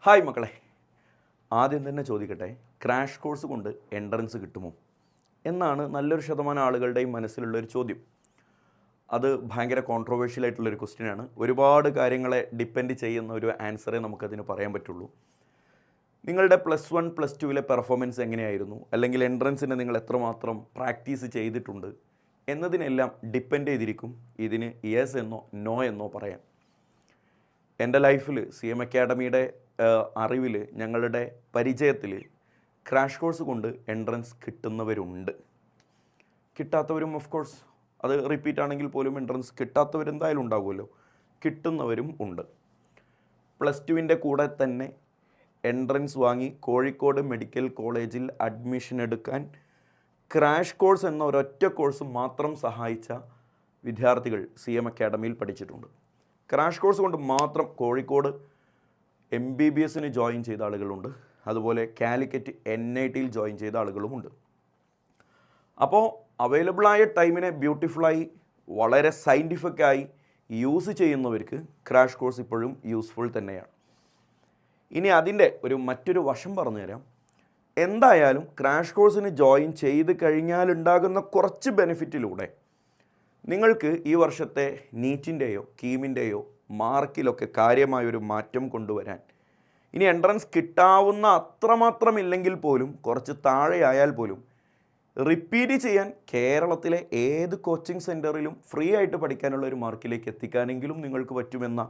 Hi മക്കളെ, ആദ്യം തന്നെ ചോദിക്കട്ടെ, ക്രാഷ് കോഴ്സ് കൊണ്ട് എൻട്രൻസ് കിട്ടുമോ എന്നാണ് നല്ലൊരു ശതമാനം ആളുകളുടെയും മനസ്സിലുള്ളൊരു ചോദ്യം. അത് ഭയങ്കര കോൺട്രവേഴ്ഷ്യൽ ആയിട്ടുള്ളൊരു ക്വസ്റ്റ്യനാണ്. ഒരുപാട് കാര്യങ്ങളെ ഡിപ്പെൻഡ് ചെയ്യുന്ന ഒരു ആൻസറേ നമുക്കതിന് പറയാൻ പറ്റുള്ളൂ. നിങ്ങളുടെ +1 +2 പെർഫോമൻസ് എങ്ങനെയായിരുന്നു, അല്ലെങ്കിൽ എൻട്രൻസിന് നിങ്ങൾ എത്രമാത്രം പ്രാക്ടീസ് ചെയ്തിട്ടുണ്ട് എന്നതിനെല്ലാം ഡിപ്പെൻഡ് ചെയ്തിരിക്കും ഇതിന് യെസ് എന്നോ നോ എന്നോ പറയാൻ. എൻ്റെ ലൈഫിൽ CM അക്കാഡമിയുടെ അറിവിൽ, ഞങ്ങളുടെ പരിചയത്തിൽ ക്രാഷ് കോഴ്സ് കൊണ്ട് എൻട്രൻസ് കിട്ടുന്നവരുണ്ട്. കിട്ടാത്തവരും ഓഫ് കോഴ്സ്, അത് റിപ്പീറ്റ് ആണെങ്കിൽ പോലും എൻട്രൻസ് കിട്ടാത്തവരെന്തായാലും ഉണ്ടാകുമല്ലോ, കിട്ടുന്നവരും ഉണ്ട്. +2 കൂടെ തന്നെ എൻട്രൻസ് വാങ്ങി കോഴിക്കോട് മെഡിക്കൽ കോളേജിൽ അഡ്മിഷൻ എടുക്കാൻ ക്രാഷ് കോഴ്സ് എന്ന ഒരൊറ്റ കോഴ്സ് മാത്രം സഹായിച്ച വിദ്യാർത്ഥികൾ CM അക്കാഡമിയിൽ പഠിച്ചിട്ടുണ്ട്. ക്രാഷ് കോഴ്സ് കൊണ്ട് മാത്രം കോഴിക്കോട് MBBSന് ജോയിൻ ചെയ്ത ആളുകളുണ്ട്. അതുപോലെ കാലിക്കറ്റ് NITയിൽ ജോയിൻ ചെയ്ത ആളുകളുമുണ്ട്. അപ്പോൾ അവൈലബിളായ ടൈമിനെ ബ്യൂട്ടിഫുള്ളായി വളരെ സയൻറ്റിഫിക്കായി യൂസ് ചെയ്യുന്നവർക്ക് ക്രാഷ് കോഴ്സ് ഇപ്പോഴും യൂസ്ഫുൾ തന്നെയാണ്. ഇനി അതിൻ്റെ മറ്റൊരു വശം പറഞ്ഞുതരാം. എന്തായാലും ക്രാഷ് കോഴ്സിന് ജോയിൻ ചെയ്ത് കഴിഞ്ഞാലുണ്ടാകുന്ന കുറച്ച് ബെനിഫിറ്റിലൂടെ നിങ്ങൾക്ക് ഈ വർഷത്തെ നീറ്റിൻ്റെയോ കീമിൻ്റെയോ മാർക്കിലൊക്കെ കാര്യമായൊരു മാറ്റം കൊണ്ടുവരാൻ, ഇനി എൻട്രൻസ് കിട്ടാവുന്ന അത്രമാത്രമില്ലെങ്കിൽ പോലും കുറച്ച് താഴെയായാൽ പോലും റിപ്പീറ്റ് ചെയ്യാൻ കേരളത്തിലെ ഏത് കോച്ചിങ് സെൻറ്ററിലും ഫ്രീ ആയിട്ട് പഠിക്കാനുള്ള ഒരു മാർക്കിലേക്ക് എത്തിക്കാനെങ്കിലും നിങ്ങൾക്ക് പറ്റുമെന്ന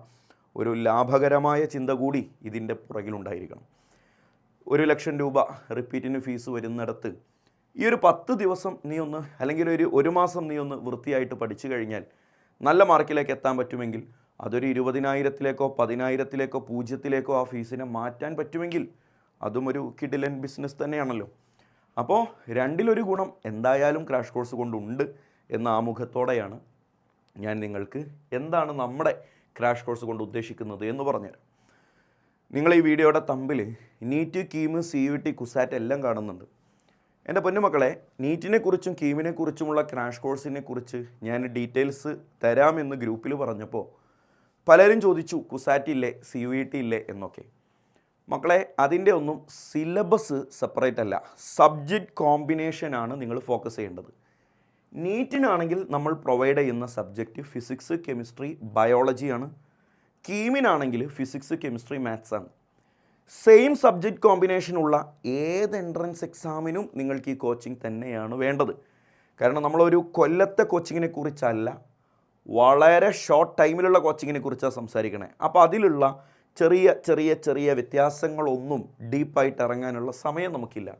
ഒരു ലാഭകരമായ ചിന്ത കൂടി ഇതിൻ്റെ പുറകിലുണ്ടായിരിക്കണം. 1 ലക്ഷം രൂപ റിപ്പീറ്റിന് ഫീസ് വരുന്നിടത്ത് ഈ 10 ദിവസം നീ ഒന്ന്, അല്ലെങ്കിൽ ഒരു മാസം നീ ഒന്ന് വൃത്തിയായിട്ട് പഠിച്ചു കഴിഞ്ഞാൽ നല്ല മാർക്കിലേക്ക് എത്താൻ പറ്റുമെങ്കിൽ അതൊരു 20,000-ലേക്കോ 10,000-ലേക്കോ 0-ലേക്കോ ആ ഫീസിനെ മാറ്റാൻ പറ്റുമെങ്കിൽ അതും ഒരു കിടിലൻ ബിസിനസ് തന്നെയാണല്ലോ. അപ്പോൾ രണ്ടിലൊരു ഗുണം എന്തായാലും ക്രാഷ് കോഴ്സ് കൊണ്ടുണ്ട് എന്ന ആമുഖത്തോടെയാണ് ഞാൻ നിങ്ങൾക്ക് എന്താണ് നമ്മുടെ ക്രാഷ് കോഴ്സ് കൊണ്ട് ഉദ്ദേശിക്കുന്നത് എന്ന് പറഞ്ഞുതരാം. നിങ്ങൾ ഈ വീഡിയോയുടെ തമ്പിൽ നീറ്റ്, കീം, CUT, കുസാറ്റ് എല്ലാം കാണുന്നുണ്ട്. എൻ്റെ പൊന്നുമക്കളെ, നീറ്റിനെ കുറിച്ചും കീമിനെ കുറിച്ചുമുള്ള ക്രാഷ് കോഴ്സിനെ കുറിച്ച് ഞാൻ ഡീറ്റെയിൽസ് തരാമെന്ന് ഗ്രൂപ്പിൽ പറഞ്ഞപ്പോൾ പലരും ചോദിച്ചു കുസാറ്റ് ഇല്ലേ, CUT ഇല്ലേ എന്നൊക്കെ. മക്കളെ, അതിൻ്റെ ഒന്നും സിലബസ് സെപ്പറേറ്റ് അല്ല, സബ്ജക്റ്റ് കോമ്പിനേഷനാണ് നിങ്ങൾ ഫോക്കസ് ചെയ്യേണ്ടത്. നീറ്റിനാണെങ്കിൽ നമ്മൾ പ്രൊവൈഡ് ചെയ്യുന്ന സബ്ജക്റ്റ് ഫിസിക്സ്, കെമിസ്ട്രി, ബയോളജിയാണ്. കീമിനാണെങ്കിൽ ഫിസിക്സ്, കെമിസ്ട്രി, മാത്സ് ആണ്. സെയിം സബ്ജക്റ്റ് കോമ്പിനേഷനുള്ള ഏത് എൻട്രൻസ് എക്സാമിനും നിങ്ങൾക്ക് ഈ കോച്ചിങ് തന്നെയാണ് വേണ്ടത്. കാരണം നമ്മളൊരു കൊല്ലത്തെ കോച്ചിങ്ങിനെ കുറിച്ചല്ല, വളരെ ഷോർട്ട് ടൈമിലുള്ള കോച്ചിങ്ങിനെ കുറിച്ചാണ് സംസാരിക്കണേ. അപ്പോൾ അതിലുള്ള ചെറിയ ചെറിയ ചെറിയ വ്യത്യാസങ്ങളൊന്നും ഡീപ്പായിട്ട് ഇറങ്ങാനുള്ള സമയം നമുക്കില്ല.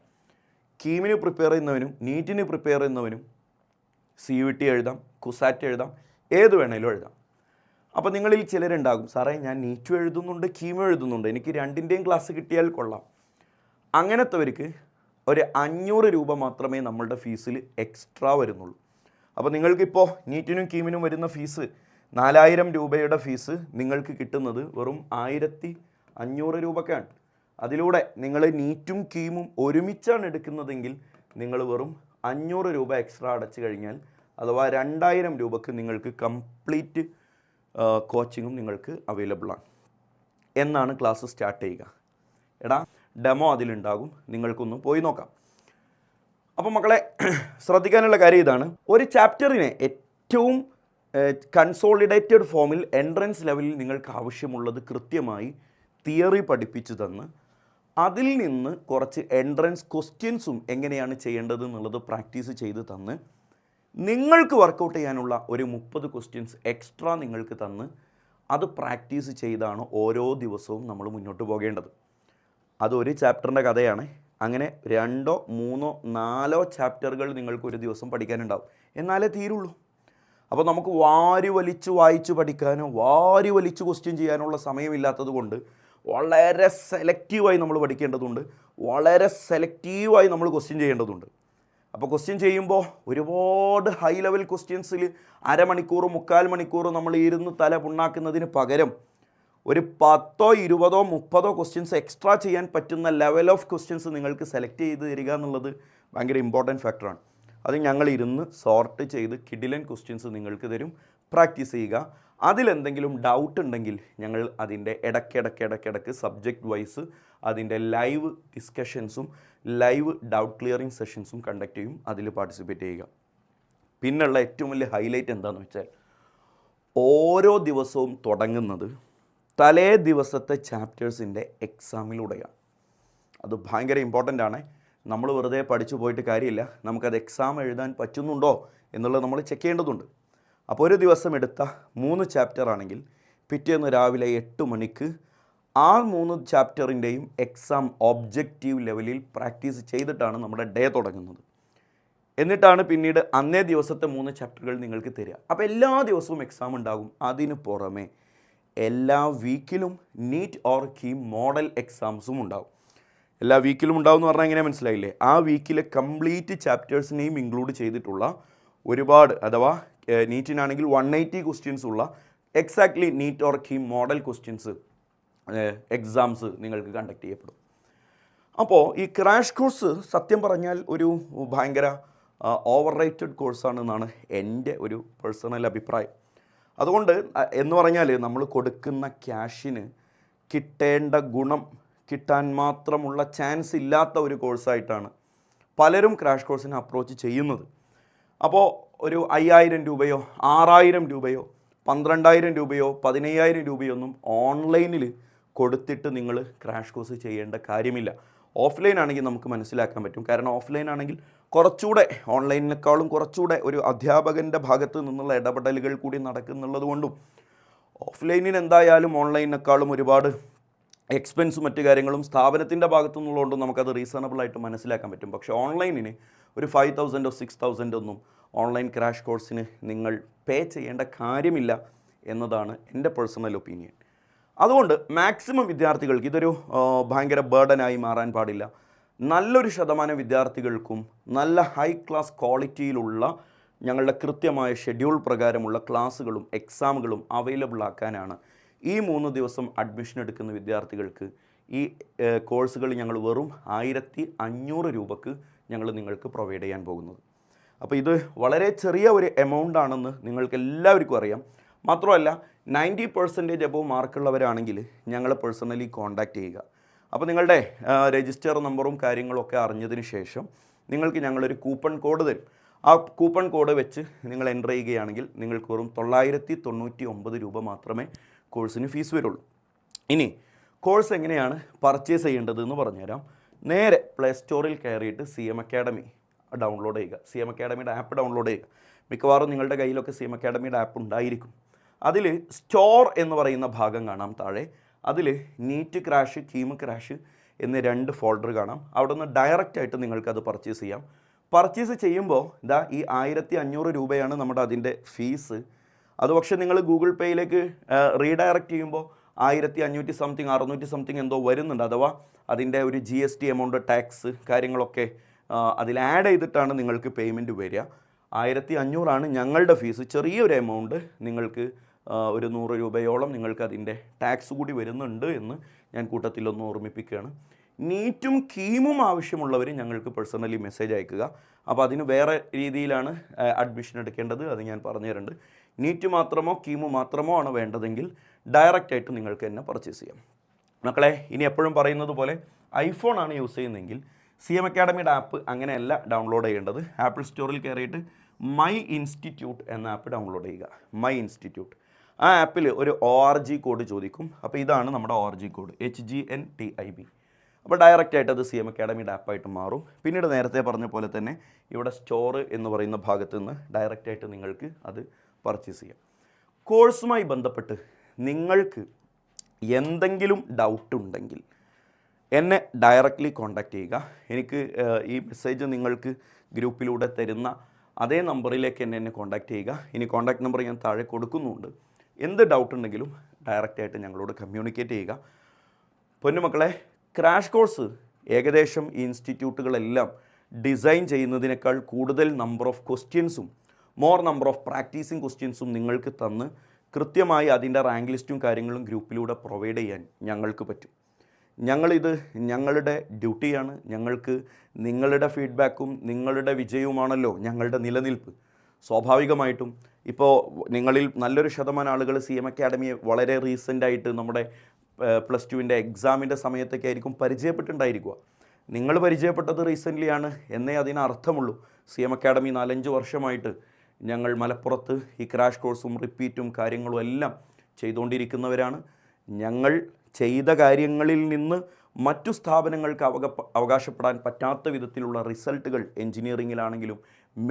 കീമിന് പ്രിപ്പയർ ചെയ്യുന്നവനും നീറ്റിന് പ്രിപ്പയർ ചെയ്യുന്നവനും CUT എഴുതാം, കുസാറ്റ് എഴുതാം, ഏത് വേണേലും എഴുതാം. അപ്പോൾ നിങ്ങളിൽ ചിലരുണ്ടാകും, സാറേ ഞാൻ നീറ്റും എഴുതുന്നുണ്ട് കീമും എഴുതുന്നുണ്ട്, എനിക്ക് രണ്ടിൻ്റെയും ക്ലാസ് കിട്ടിയാൽ കൊള്ളാം. അങ്ങനത്തെവർക്ക് ഒരു 500 രൂപ മാത്രമേ നമ്മളുടെ ഫീസിൽ എക്സ്ട്രാ വരുന്നുള്ളൂ. അപ്പോൾ നിങ്ങൾക്കിപ്പോൾ നീറ്റിനും കീമിനും വരുന്ന ഫീസ് 4000 രൂപയുടെ ഫീസ് നിങ്ങൾക്ക് കിട്ടുന്നത് വെറും 1500 രൂപക്കാണ്. അതിലൂടെ നിങ്ങൾ നീറ്റും കീമും ഒരുമിച്ചാണ് എടുക്കുന്നതെങ്കിൽ നിങ്ങൾ വെറും 500 രൂപ എക്സ്ട്രാ അടച്ചു കഴിഞ്ഞാൽ, അഥവാ 2000 രൂപക്ക് നിങ്ങൾക്ക് കംപ്ലീറ്റ് കോച്ചിങ്ങും നിങ്ങൾക്ക് അവൈലബിളാണ്. എന്നാണ് ക്ലാസ് സ്റ്റാർട്ട് ചെയ്യുക? എടാ, ഡെമോ അതിലുണ്ടാകും, നിങ്ങൾക്കൊന്ന് പോയി നോക്കാം. അപ്പോൾ മക്കളെ, ശ്രദ്ധിക്കാനുള്ള കാര്യം ഇതാണ്. ഒരു ചാപ്റ്ററിനെ ഏറ്റവും കൺസോളിഡേറ്റഡ് ഫോമിൽ എൻട്രൻസ് ലെവലിൽ നിങ്ങൾക്ക് ആവശ്യമുള്ളത് കൃത്യമായി തിയറി പഠിപ്പിച്ചു തന്ന് അതിൽ നിന്ന് കുറച്ച് എൻട്രൻസ് ക്വസ്റ്റ്യൻസും എങ്ങനെയാണ് ചെയ്യേണ്ടത് എന്നുള്ളത് പ്രാക്ടീസ് ചെയ്ത് തന്ന് നിങ്ങൾക്ക് വർക്കൗട്ട് ചെയ്യാനുള്ള ഒരു 30 ക്വസ്റ്റ്യൻസ് എക്സ്ട്രാ നിങ്ങൾക്ക് തന്ന് അത് പ്രാക്ടീസ് ചെയ്താണ് ഓരോ ദിവസവും നമ്മൾ മുന്നോട്ട് പോകേണ്ടത്. അതൊരു ചാപ്റ്ററിൻ്റെ കഥയാണ്. അങ്ങനെ 2, 3, 4 ചാപ്റ്ററുകൾ നിങ്ങൾക്ക് ഒരു ദിവസം പഠിക്കാനുണ്ടാവും, എന്നാലേ തീരുള്ളൂ. അപ്പോൾ നമുക്ക് വാരി വലിച്ച് വായിച്ച് പഠിക്കാനോ വാരി വലിച്ച് ക്വസ്റ്റ്യൻ ചെയ്യാനുള്ള സമയമില്ലാത്തത് കൊണ്ട് വളരെ സെലക്റ്റീവായി നമ്മൾ പഠിക്കേണ്ടതുണ്ട്, വളരെ സെലക്റ്റീവായി നമ്മൾ ക്വസ്റ്റ്യൻ ചെയ്യേണ്ടതുണ്ട്. അപ്പോൾ ക്വസ്റ്റ്യൻ ചെയ്യുമ്പോൾ ഒരുപാട് ഹൈ ലെവൽ ക്വസ്റ്റ്യൻസിൽ അരമണിക്കൂർ 3/4 മണിക്കൂർ നമ്മൾ ഇരുന്ന് തല പുണ്ണാക്കുന്നതിന് പകരം ഒരു 10, 20, 30 ക്വസ്റ്റ്യൻസ് എക്സ്ട്രാ ചെയ്യാൻ പറ്റുന്ന ലെവൽ ഓഫ് ക്വസ്റ്റ്യൻസ് നിങ്ങൾക്ക് സെലക്ട് ചെയ്ത് തരിക എന്നുള്ളത് ഭയങ്കര ഇമ്പോർട്ടൻറ്റ് ഫാക്ടറാണ്. അത് ഞങ്ങൾ ഇരുന്ന് സോർട്ട് ചെയ്ത് കിഡിലൻ ക്വസ്റ്റ്യൻസ് നിങ്ങൾക്ക് തരും. പ്രാക്ടീസ് ചെയ്യുക. അതിലെന്തെങ്കിലും ഡൗട്ട് ഉണ്ടെങ്കിൽ ഞങ്ങൾ അതിൻ്റെ ഇടയ്ക്കിടയ്ക്ക് സബ്ജക്റ്റ് വൈസ് അതിൻ്റെ ലൈവ് ഡിസ്കഷൻസും ലൈവ് ഡൗട്ട് ക്ലിയറിംഗ് സെഷൻസും കണ്ടക്ട് ചെയ്യും. അതിൽ പാർട്ടിസിപ്പേറ്റ് ചെയ്യുക. പിന്നുള്ള ഏറ്റവും വലിയ ഹൈലൈറ്റ് എന്താണെന്ന് വെച്ചാൽ ഓരോ ദിവസവും തുടങ്ങുന്നത് തലേ ദിവസത്തെ ചാപ്റ്റേഴ്സിൻ്റെ എക്സാമിലൂടെയാണ്. അത് ഭയങ്കര ഇമ്പോർട്ടൻ്റ് ആണ്. നമ്മൾ വെറുതെ പഠിച്ചു പോയിട്ട് കാര്യമില്ല. നമുക്കത് എക്സാം എഴുതാൻ പറ്റുന്നുണ്ടോ എന്നുള്ളത് നമ്മൾ ചെക്ക് ചെയ്യേണ്ടതുണ്ട്. അപ്പോൾ ഒരു ദിവസം എടുത്ത 3 ചാപ്റ്റർ ആണെങ്കിൽ പിറ്റേന്ന് രാവിലെ 8 മണിക്ക് ആ 3 ചാപ്റ്ററിൻ്റെയും എക്സാം ഒബ്ജക്റ്റീവ് ലെവലിൽ പ്രാക്ടീസ് ചെയ്തിട്ടാണ് നമ്മുടെ ഡേ തുടങ്ങുന്നത്. എന്നിട്ടാണ് പിന്നീട് അന്നേ ദിവസത്തെ 3 ചാപ്റ്ററുകൾ നിങ്ങൾക്ക് തരിക. അപ്പോൾ എല്ലാ ദിവസവും എക്സാം ഉണ്ടാകും. അതിന് പുറമെ എല്ലാ വീക്കിലും നീറ്റ് ഓർ കീം മോഡൽ എക്സാംസും ഉണ്ടാകും. എല്ലാ വീക്കിലും ഉണ്ടാവും എന്ന് പറഞ്ഞാൽ എങ്ങനെ മനസ്സിലായില്ലേ? ആ വീക്കിലെ കംപ്ലീറ്റ് ചാപ്റ്റേഴ്സിനെയും ഇൻക്ലൂഡ് ചെയ്തിട്ടുള്ള ഒരുപാട്, അഥവാ നീറ്റിനാണെങ്കിൽ 180 ക്വസ്റ്റ്യൻസ് ഉള്ള exactly NEET or KEAM model questions exams നിങ്ങൾക്ക് കണ്ടക്ട് ചെയ്യപ്പെടും. അപ്പോൾ ഈ ക്രാഷ് കോഴ്സ് സത്യം പറഞ്ഞാൽ ഒരു ഭയങ്കര ഓവർ റേറ്റഡ് കോഴ്സാണെന്നാണ് എൻ്റെ ഒരു പേഴ്സണൽ അഭിപ്രായം. അതുകൊണ്ട് എന്ന് പറഞ്ഞാൽ നമ്മൾ കൊടുക്കുന്ന ക്യാഷിന് കിട്ടേണ്ട ഗുണം കിട്ടാൻ മാത്രമുള്ള ചാൻസ് ഇല്ലാത്ത ഒരു കോഴ്സായിട്ടാണ് പലരും ക്രാഷ് കോഴ്സിനെ അപ്രോച്ച് ചെയ്യുന്നത്. അപ്പോൾ ഒരു 5000 രൂപയോ 6000 രൂപയോ 12000 രൂപയോ 15000 രൂപയോ ഒന്നും ഓൺലൈനിൽ കൊടുത്തിട്ട് നിങ്ങൾ ക്രാഷ് കോഴ്സ് ചെയ്യേണ്ട കാര്യമില്ല. ഓഫ്ലൈൻ ആണെങ്കിൽ നമുക്ക് മനസ്സിലാക്കാൻ പറ്റും. കാരണം ഓഫ്ലൈൻ ആണെങ്കിൽ കുറച്ചുകൂടെ ഓൺലൈനിനേക്കാളും കുറച്ചുകൂടെ ഒരു അധ്യാപകൻ്റെ ഭാഗത്ത് നിന്നുള്ള ഇടപെടലുകൾ കൂടി നടക്കുന്നുള്ളത് കൊണ്ടും ഓഫ്ലൈനിന് എന്തായാലും ഓൺലൈനിനേക്കാളും ഒരുപാട് എക്സ്പെൻസും മറ്റു കാര്യങ്ങളും സ്ഥാപനത്തിൻ്റെ ഭാഗത്തു നിന്നുള്ളതുകൊണ്ടും നമുക്കത് റീസണബിളായിട്ട് മനസ്സിലാക്കാൻ പറ്റും. പക്ഷേ ഓൺലൈനിന് ഒരു 5000 6000 ഒന്നും ഓൺലൈൻ ക്രാഷ് കോഴ്സിന് നിങ്ങൾ പേ ചെയ്യേണ്ട കാര്യമില്ല എന്നതാണ് എൻ്റെ പേഴ്സണൽ ഒപ്പീനിയൻ. അതുകൊണ്ട് മാക്സിമം വിദ്യാർത്ഥികൾക്ക് ഇതൊരു ഭയങ്കര ബേർഡനായി മാറാൻ പാടില്ല. നല്ലൊരു ശതമാനം വിദ്യാർത്ഥികൾക്കും നല്ല ഹൈ ക്ലാസ് ക്വാളിറ്റിയിലുള്ള ഞങ്ങളുടെ കൃത്യമായ ഷെഡ്യൂൾ പ്രകാരമുള്ള ക്ലാസ്സുകളും എക്സാമുകളും അവൈലബിൾ ആക്കാനാണ് ഈ 3 ദിവസം അഡ്മിഷൻ എടുക്കുന്ന വിദ്യാർത്ഥികൾക്ക് ഈ കോഴ്സുകൾ ഞങ്ങൾ വെറും 1500 രൂപക്ക് ഞങ്ങൾ നിങ്ങൾക്ക് പ്രൊവൈഡ് ചെയ്യാൻ പോകുന്നത്. അപ്പോൾ ഇത് വളരെ ചെറിയ ഒരു എമൗണ്ട് ആണെന്ന് നിങ്ങൾക്ക് എല്ലാവർക്കും അറിയാം. മാത്രമല്ല 90% എബോവ് മാർക്കുള്ളവരാണെങ്കിൽ ഞങ്ങളെ പേഴ്സണലി കോൺടാക്റ്റ് ചെയ്യുക. അപ്പോൾ നിങ്ങളുടെ രജിസ്റ്റർ നമ്പറും കാര്യങ്ങളൊക്കെ അറിഞ്ഞതിന് ശേഷം നിങ്ങൾക്ക് ഞങ്ങളൊരു കൂപ്പൺ കോഡ് തരും. ആ കൂപ്പൺ കോഡ് വെച്ച് നിങ്ങൾ എൻ്റർ ചെയ്യുകയാണെങ്കിൽ നിങ്ങൾക്ക് വെറും 999 രൂപ മാത്രമേ കോഴ്സിന് ഫീസ് വരുള്ളൂ. ഇനി കോഴ്സ് എങ്ങനെയാണ് പർച്ചേസ് ചെയ്യേണ്ടതെന്ന് പറഞ്ഞുതരാം. നേരെ പ്ലേ സ്റ്റോറിൽ കയറിയിട്ട് CM അക്കാഡമി ഡൗൺലോഡ് ചെയ്യുക. CM അക്കാഡമിയുടെ ആപ്പ് ഡൗൺലോഡ് ചെയ്യുക. മിക്കവാറും നിങ്ങളുടെ കയ്യിലൊക്കെ CM അക്കാഡമിയുടെ ആപ്പ് ഉണ്ടായിരിക്കും. അതിൽ സ്റ്റോർ എന്ന് പറയുന്ന ഭാഗം കാണാം താഴെ. അതിൽ നീറ്റ് ക്രാഷ് കീം ക്രാഷ് എന്ന് 2 ഫോൾഡർ കാണാം. അവിടെ നിന്ന് ഡയറക്റ്റായിട്ട് നിങ്ങൾക്കത് പർച്ചേസ് ചെയ്യാം. പർച്ചേസ് ചെയ്യുമ്പോൾ ഇതാ ഈ 1500 രൂപയാണ് നമ്മുടെ അതിൻ്റെ ഫീസ്. അത് പക്ഷേ നിങ്ങൾ ഗൂഗിൾ പേയിലേക്ക് റീഡയറക്റ്റ് ചെയ്യുമ്പോൾ 1500 സംതിങ് 600 സംതിങ് എന്തോ വരുന്നുണ്ട്. അഥവാ അതിൻ്റെ ഒരു GST എമൗണ്ട് ടാക്സ് കാര്യങ്ങളൊക്കെ അതിൽ ആഡ് ചെയ്തിട്ടാണ് നിങ്ങൾക്ക് പേയ്മെൻറ്റ് വരിക. 1500 ഞങ്ങളുടെ ഫീസ്. ചെറിയൊരു എമൗണ്ട് നിങ്ങൾക്ക് ഒരു 100 രൂപയോളം നിങ്ങൾക്ക് അതിൻ്റെ ടാക്സ് കൂടി വരുന്നുണ്ട് എന്ന് ഞാൻ കൂട്ടത്തിലൊന്ന് ഓർമ്മിപ്പിക്കുകയാണ്. നീറ്റും കീമും ആവശ്യമുള്ളവർ ഞങ്ങൾക്ക് പേഴ്സണലി മെസ്സേജ് അയക്കുക. അപ്പോൾ അതിന് വേറെ രീതിയിലാണ് അഡ്മിഷൻ എടുക്കേണ്ടത്, അത് ഞാൻ പറഞ്ഞു തരുന്നുണ്ട്. നീറ്റ് മാത്രമോ കീമു മാത്രമോ ആണ് വേണ്ടതെങ്കിൽ ഡയറക്റ്റായിട്ട് നിങ്ങൾക്ക് തന്നെ പർച്ചേസ് ചെയ്യാം. മക്കളെ, ഇനി എപ്പോഴും പറയുന്നത് പോലെ ഐഫോൺ ആണ് യൂസ് ചെയ്യുന്നതെങ്കിൽ CM അക്കാഡമിയുടെ ആപ്പ് അങ്ങനെയല്ല ഡൗൺലോഡ് ചെയ്യേണ്ടത്. ആപ്പിൾ സ്റ്റോറിൽ കയറിയിട്ട് മൈ ഇൻസ്റ്റിറ്റ്യൂട്ട് എന്ന ആപ്പ് ഡൗൺലോഡ് ചെയ്യുക. My institute. ആ ആപ്പിൽ ഒരു ORG കോഡ് ചോദിക്കും. അപ്പോൾ ഇതാണ് നമ്മുടെ ORG കോഡ് HGNTIB. അപ്പോൾ ഡയറക്റ്റായിട്ട് അത് CM അക്കാഡമിയുടെ ആപ്പായിട്ട് മാറും. പിന്നീട് നേരത്തെ പറഞ്ഞ പോലെ തന്നെ ഇവിടെ സ്റ്റോർ എന്ന് പറയുന്ന ഭാഗത്ത് നിന്ന് ഡയറക്റ്റായിട്ട് നിങ്ങൾക്ക് അത് പർച്ചേസ് ചെയ്യാം. കോഴ്സുമായി ബന്ധപ്പെട്ട് നിങ്ങൾക്ക് എന്തെങ്കിലും ഡൗട്ട് ഉണ്ടെങ്കിൽ എന്നെ ഡയറക്റ്റ്ലി കോൺടാക്റ്റ് ചെയ്യുക. എനിക്ക് ഈ മെസ്സേജ് നിങ്ങൾക്ക് ഗ്രൂപ്പിലൂടെ തരുന്ന അതേ നമ്പറിലേക്ക് എന്നെ കോൺടാക്റ്റ് ചെയ്യുക. ഇനി കോൺടാക്റ്റ് നമ്പർ ഞാൻ താഴെ കൊടുക്കുന്നുണ്ട്. എന്ത് ഡൗട്ട് ഉണ്ടെങ്കിലും ഡയറക്റ്റായിട്ട് ഞങ്ങളോട് കമ്മ്യൂണിക്കേറ്റ് ചെയ്യുക. പൊന്നുമക്കളെ, ക്രാഷ് കോഴ്സ് ഏകദേശം ഈ ഇൻസ്റ്റിറ്റ്യൂട്ടുകളെല്ലാം ഡിസൈൻ ചെയ്യുന്നതിനേക്കാൾ കൂടുതൽ നമ്പർ ഓഫ് ക്വസ്റ്റ്യൻസും മോർ നമ്പർ ഓഫ് പ്രാക്ടീസിങ് ക്വസ്റ്റ്യൻസും നിങ്ങൾക്ക് തന്ന് കൃത്യമായി അതിൻ്റെ റാങ്ക് ലിസ്റ്റും കാര്യങ്ങളും ഗ്രൂപ്പിലൂടെ പ്രൊവൈഡ് ചെയ്യാൻ ഞങ്ങൾക്ക് പറ്റും. ഞങ്ങളിത് ഞങ്ങളുടെ ഡ്യൂട്ടിയാണ്. ഞങ്ങൾക്ക് നിങ്ങളുടെ ഫീഡ്ബാക്കും നിങ്ങളുടെ വിജയവുമാണല്ലോ ഞങ്ങളുടെ നിലനിൽപ്പ്. സ്വാഭാവികമായിട്ടും ഇപ്പോൾ നിങ്ങളിൽ നല്ലൊരു ശതമാനം ആളുകൾ CM അക്കാഡമിയെ വളരെ റീസെൻ്റായിട്ട് നമ്മുടെ +2 എക്സാമിൻ്റെ സമയത്തൊക്കെ ആയിരിക്കും പരിചയപ്പെട്ടിട്ടുണ്ടായിരിക്കുക. നിങ്ങൾ പരിചയപ്പെട്ടത് റീസെൻ്റ്ലി ആണ് എന്നേ അതിനർത്ഥമുള്ളൂ. CM അക്കാഡമി 4-5 വർഷമായിട്ട് ഞങ്ങൾ മലപ്പുറത്ത് ഈ ക്രാഷ് കോഴ്സും റിപ്പീറ്റും കാര്യങ്ങളും എല്ലാം ചെയ്തുകൊണ്ടിരിക്കുന്നവരാണ്. ഞങ്ങൾ ചെയ്ത കാര്യങ്ങളിൽ നിന്ന് മറ്റു സ്ഥാപനങ്ങൾക്ക് അവകാശപ്പെടാൻ പറ്റാത്ത വിധത്തിലുള്ള റിസൾട്ടുകൾ എൻജിനീയറിങ്ങിലാണെങ്കിലും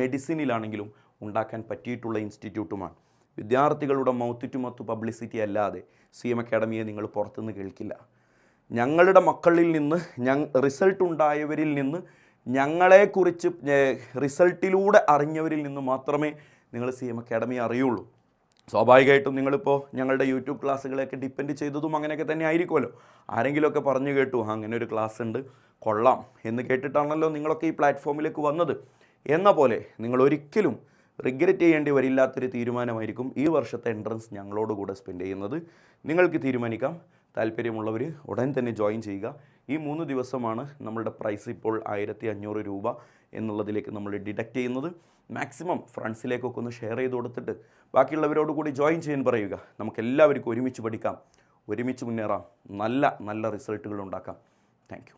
മെഡിസിനിലാണെങ്കിലും ഉണ്ടാക്കാൻ പറ്റിയിട്ടുള്ള ഇൻസ്റ്റിറ്റ്യൂട്ടുമാണ്. വിദ്യാർത്ഥികളുടെ മൗത്ത് ടു മൗത്ത് പബ്ലിസിറ്റി അല്ലാതെ CM അക്കാഡമിയെ നിങ്ങൾ പുറത്തുനിന്ന് കേൾക്കില്ല. ഞങ്ങളുടെ മക്കളിൽ നിന്ന് റിസൾട്ട് ഉണ്ടായവരിൽ നിന്ന് ഞങ്ങളെക്കുറിച്ച് റിസൾട്ടിലൂടെ അറിഞ്ഞവരിൽ നിന്ന് മാത്രമേ നിങ്ങൾ CM അക്കാഡമി അറിയുള്ളൂ. സ്വാഭാവികമായിട്ടും നിങ്ങളിപ്പോൾ ഞങ്ങളുടെ യൂട്യൂബ് ക്ലാസ്സുകളെയൊക്കെ ഡിപ്പെൻഡ് ചെയ്തതും അങ്ങനെയൊക്കെ തന്നെ ആയിരിക്കുമല്ലോ. ആരെങ്കിലുമൊക്കെ പറഞ്ഞു കേട്ടു അങ്ങനെ ഒരു ക്ലാസ് ഉണ്ട് കൊള്ളാം എന്ന് കേട്ടിട്ടാണല്ലോ നിങ്ങളൊക്കെ ഈ പ്ലാറ്റ്ഫോമിലേക്ക് വന്നത്. എന്ന പോലെ നിങ്ങൾ ഒരിക്കലും റിഗ്രറ്റ് ചെയ്യേണ്ടി വരില്ലാത്തൊരു തീരുമാനമായിരിക്കും ഈ വർഷത്തെ എൻട്രൻസ് ഞങ്ങളോടുകൂടെ സ്പെൻഡ് ചെയ്യുന്നത്. നിങ്ങൾക്ക് തീരുമാനിക്കാം. താല്പര്യമുള്ളവർ ഉടൻ തന്നെ ജോയിൻ ചെയ്യുക. ഈ 3 ദിവസമാണ് നമ്മളുടെ പ്രൈസ് ഇപ്പോൾ 1500 രൂപ എന്നുള്ളതിലേക്ക് നമ്മൾ ഡിഡക്റ്റ് ചെയ്യുന്നത്. മാക്സിമം ഫ്രണ്ട്സിലേക്കൊക്കെ ഒന്ന് ഷെയർ ചെയ്ത് കൊടുത്തിട്ട് ബാക്കിയുള്ളവരോട് കൂടി ജോയിൻ ചെയ്യാൻ പറയുക. നമുക്കെല്ലാവർക്കും ഒരുമിച്ച് പഠിക്കാം, ഒരുമിച്ച് മുന്നേറാം, നല്ല റിസൾട്ടുകൾ ഉണ്ടാക്കാം. Thank you.